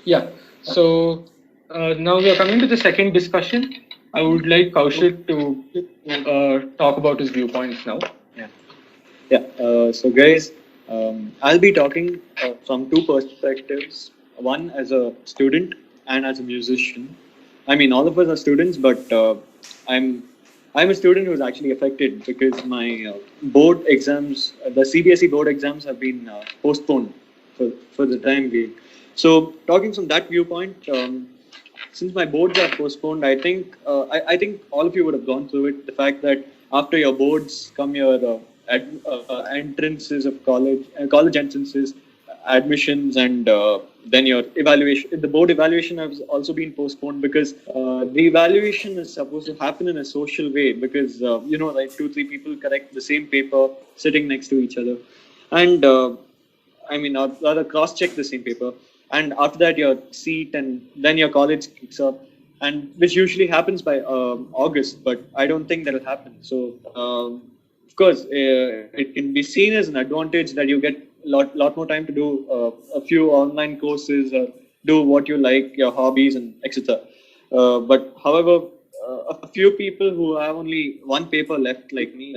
Yeah. So now we are coming to the second discussion. I would like Kaushik to talk about his viewpoints now. Yeah. Yeah. So, guys, I'll be talking from two perspectives. One as a student and as a musician. I mean, all of us are students, but I'm I'm a student who's actually affected because my board exams, the CBSE board exams, have been postponed for the time being. So, talking from that viewpoint, since my boards are postponed, I think all of you would have gone through it. The fact that after your boards come your entrances of college entrances, admissions, and then your evaluation. The board evaluation has also been postponed because the evaluation is supposed to happen in a social way. Because like two, three people correct the same paper sitting next to each other, and or rather cross-check the same paper, and after that your seat, and then your college kicks up, and which usually happens by August, but I don't think that'll happen. So, of course, it can be seen as an advantage that you get lot more time to do a few online courses or do what you like, your hobbies and etc. But however, a few people who have only one paper left, like me,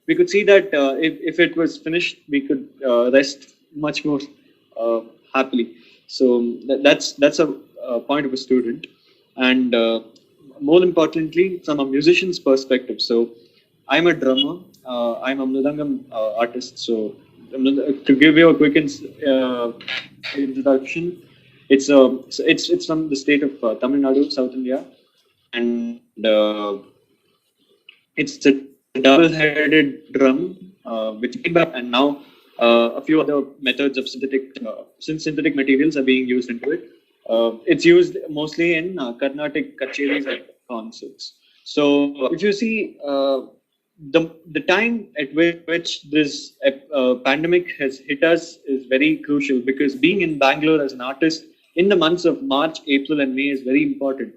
we could see that if it was finished, we could rest much more uh, happily. So that's a point of a student, and more importantly, from a musician's perspective. So I'm a drummer. I'm a mridangam artist. So to give you a quick introduction, it's from the state of Tamil Nadu, South India, and it's a double-headed drum, which came back, and now a few other methods of synthetic materials are being used into it. It's used mostly in Carnatic kacheris and concerts. So if you see the time at which this pandemic has hit us is very crucial, because being in Bangalore as an artist in the months of March, April, and May is very important.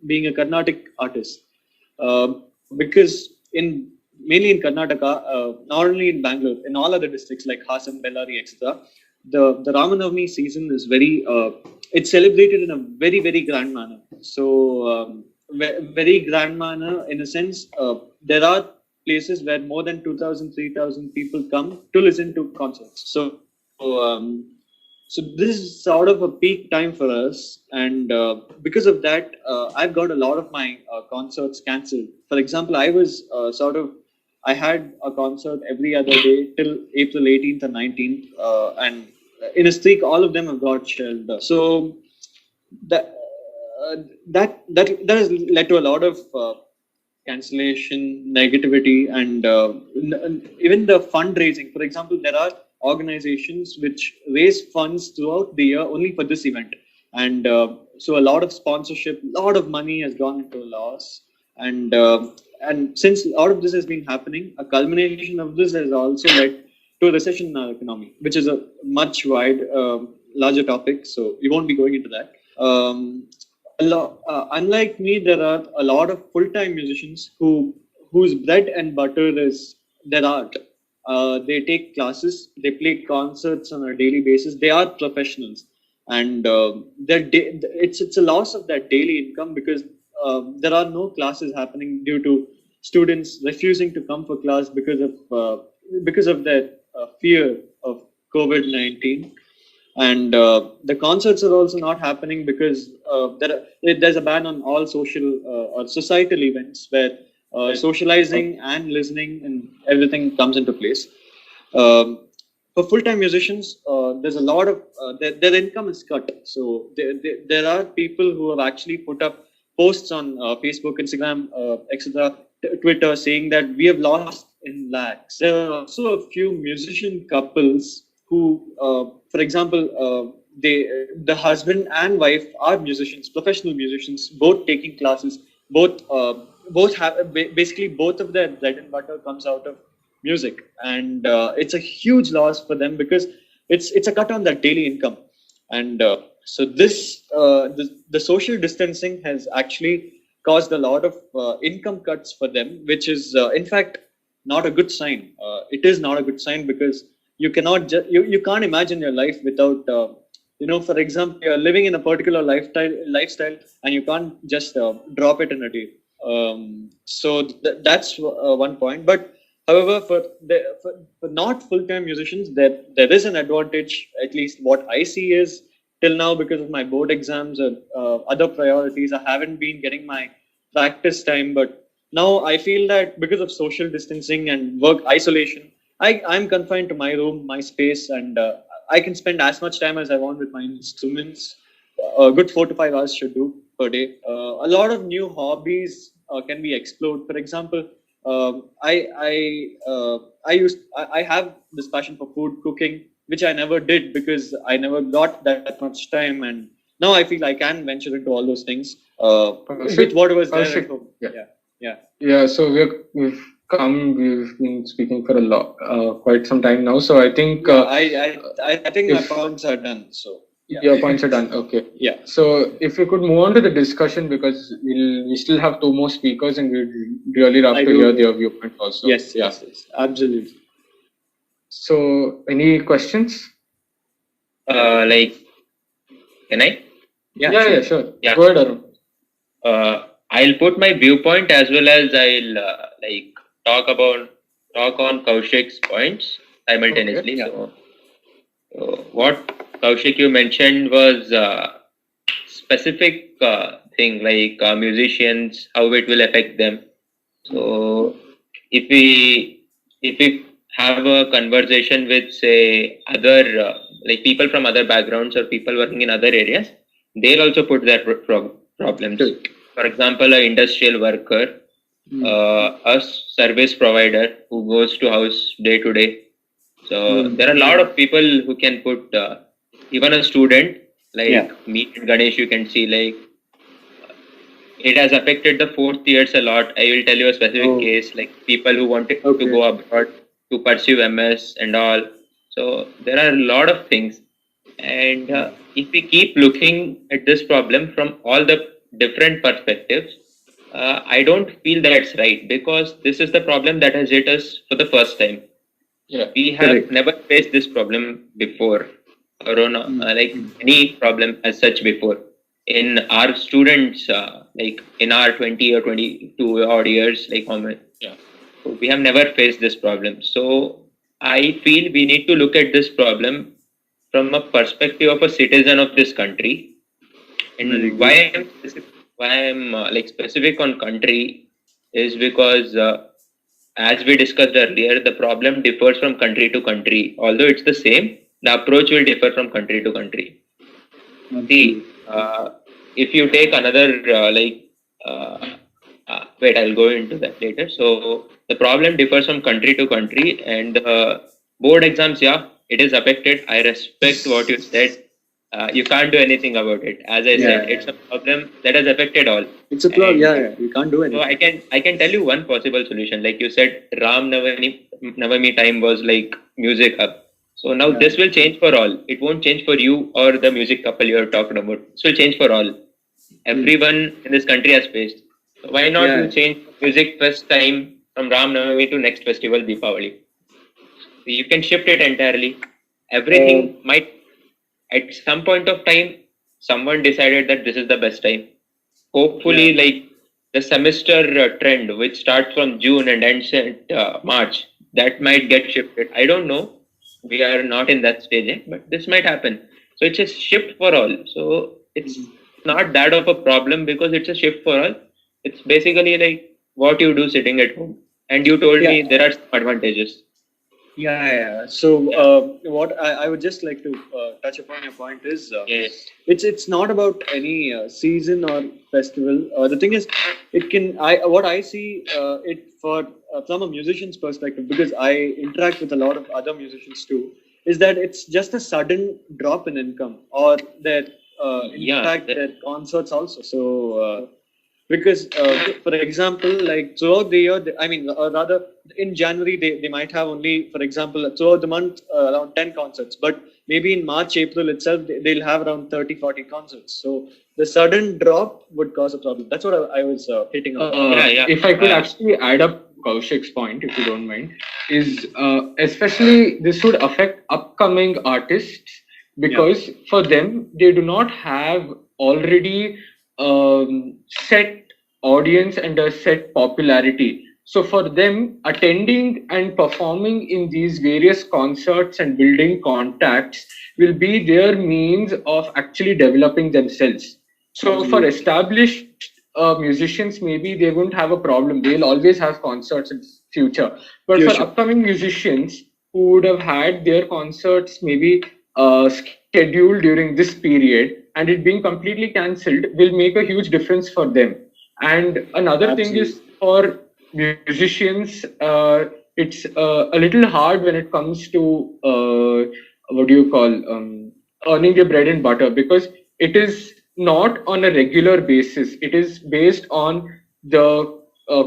Being a Carnatic artist, because in mainly in Karnataka, not only in Bangalore, in all other districts like Hassan, Bellary, etc., the Ramanavami season is it's celebrated in a very grand manner. So very grand manner in a sense. There are places where more than 2,000, 3,000 people come to listen to concerts. So this is sort of a peak time for us, and because of that, I've got a lot of my concerts cancelled. For example, I had a concert every other day till April 18th or 19th, and in a streak, all of them have got shelved. So that that has led to a lot of cancellation, negativity, and even the fundraising. For example, there are organizations which raise funds throughout the year only for this event, and so a lot of sponsorship, a lot of money has gone into loss, and since a lot of this has been happening, a culmination of this has also led to a recession in our economy, which is a much larger topic. So we won't be going into that. Unlike me, there are a lot of full-time musicians whose bread and butter is their art. They take classes, they play concerts on a daily basis. They are professionals, and it's a loss of that daily income, because there are no classes happening due to students refusing to come for class because of their fear of COVID-19, and the concerts are also not happening because there's a ban on all social or societal events where socializing and listening and everything comes into place. For full-time musicians, there's a lot of their income is cut. So there are people who have actually put up posts on Facebook, Instagram, etc., Twitter, saying that we have lost in lakhs. There are also a few musician couples who, for example, the husband and wife are musicians, professional musicians, both taking classes, both have basically both of their bread and butter comes out of music, and it's a huge loss for them because it's a cut on their daily income, and so the social distancing has actually caused a lot of income cuts for them, which is in fact not a good sign. It is not a good sign because you cannot you can't imagine your life without for example, you're living in a particular lifestyle, and you can't just drop it in a day. So that's one point. But however, for not full-time musicians, there is an advantage. At least what I see is, till now, because of my board exams or other priorities, I haven't been getting my practice time. But now I feel that because of social distancing and work isolation, I'm confined to my room, my space, and I can spend as much time as I want with my instruments. A good 4 to 5 hours should do per day. A lot of new hobbies can be explored. For example, I have this passion for food cooking, which I never did because I never got that much time, and now I feel I can venture into all those things with what was there at home. Yeah. So we've been speaking for quite some time now. So I think I think my points are done. So your points are done. Okay. Yeah. So if we could move on to the discussion, because we still have two more speakers and we'd really love to hear their viewpoint also. Yes, absolutely. So any questions? Can I? Yeah, sure. Yeah. Go ahead, Arun. I'll put my viewpoint as well as I'll talk on Kaushik's points simultaneously. Okay, yeah. So what Koushik you mentioned was specific thing like musicians, how it will affect them. So if we have a conversation with, say, other people from other backgrounds or people working in other areas, they'll also put their problems. For example, an industrial worker, a service provider who goes to house day to day. So there are a lot of people who can put, even a student like me and Ganesh, you can see it has affected the fourth years a lot. I will tell you a specific case, like people who wanted to go abroad to pursue MS and all. So there are a lot of things. And if we keep looking at this problem from all the different perspectives, I don't feel that's right, because this is the problem that has hit us for the first time. Yeah, we have never faced this problem before, or any problem as such before. In our students, in our 20 or 22 odd years, we have never faced this problem. So I feel we need to look at this problem from a perspective of a citizen of this country. And why I'm specific on country is because as we discussed earlier, the problem differs from country to country. Although it's the same, the approach will differ from country to country. See, if you take another, wait, I'll go into that later. So the problem differs from country to country, and board exams, it is affected. I respect what you said. You can't do anything about it. As I said, it's a problem that has affected all. It's a problem. You can't do anything. So I can tell you one possible solution. Like you said, Ram Navami time was like music hub. So now this will change for all. It won't change for you or the music couple you are talking about. This will change for all. Everyone in this country has faced. So why not you change music fest time from Ram Navami to next festival, Deepavali? So you can shift it entirely. Everything might. At some point of time, someone decided that this is the best time. Hopefully, the semester trend, which starts from June and ends at March, that might get shifted. I don't know. We are not in that stage yet, but this might happen. So it's a shift for all. So it's not that of a problem because it's a shift for all. It's basically like what you do sitting at home. And you told me there are some advantages. So what I would just like to touch upon your point is it's not about any season or festival. The thing is, what I see it for from a musician's perspective, because I interact with a lot of other musicians too, is that it's just a sudden drop in income, or their their concerts also. So because for example, like throughout the year, rather in January they might have only, for example, throughout the month around 10 concerts, but maybe in March, April itself they'll have around 30-40 concerts. So the sudden drop would cause a problem. That's what I was hitting on. If I could actually add up Kaushik's point, if you don't mind, is especially this would affect upcoming artists because for them they do not have already set audience and a set popularity. So for them, attending and performing in these various concerts and building contacts will be their means of actually developing themselves. So for established musicians, maybe they won't have a problem. They'll always have concerts in future. But for upcoming musicians who would have had their concerts maybe scheduled during this period and it being completely cancelled will make a huge difference for them. And another thing is for musicians, it's a little hard when it comes to what do you call earning their bread and butter because it is not on a regular basis. It is based on the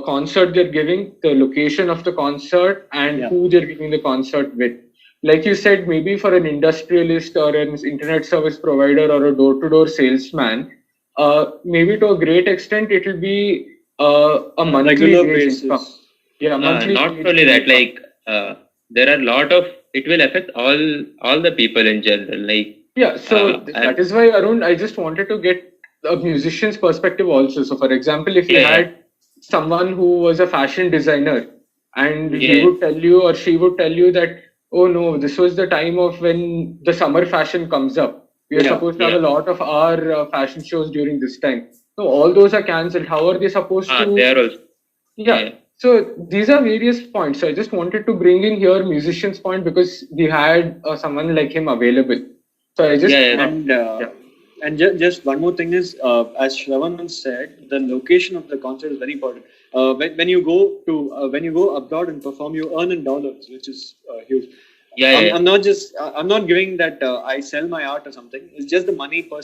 concert they're giving, the location of the concert, and who they're giving the concert with. Like you said, maybe for an industrialist or an internet service provider or a door-to-door salesman, maybe to a great extent it will be a monthly regular basis. Income. Yeah, monthly. Not only that, like there are a lot of. It will affect all the people in general. Like so that is why Arun, I just wanted to get a musician's perspective also. So, for example, if you had someone who was a fashion designer and he would tell you or she would tell you that, oh no, this was the time of when the summer fashion comes up. We are supposed to have a lot of our fashion shows during this time. So all those are cancelled. How are they supposed to? They are also. So these are various points. So I just wanted to bring in here musician's point because we had someone like him available. So I just and just one more thing is, as Shravan said, the location of the concert is very important. When you go abroad and perform, you earn in dollars, which is huge. I'm not giving that I sell my art or something. It's just the money per.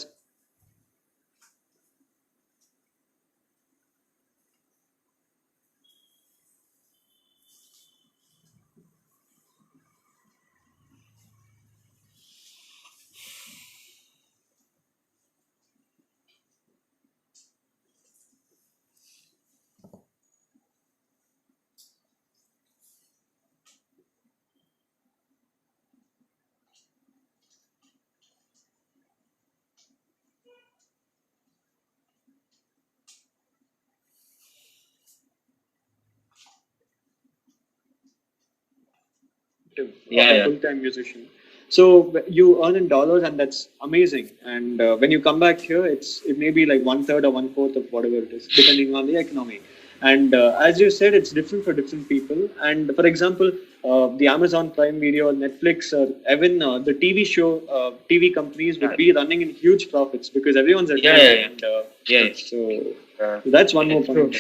Full-time musician. So you earn in dollars, and that's amazing. And when you come back here, it may be like 1/3 or 1/4 of whatever it is, depending on the economy. And as you said, it's different for different people. And for example, the Amazon Prime Video, Netflix, or even the TV show, TV companies would be running in huge profits because everyone's at home. So that's one more point.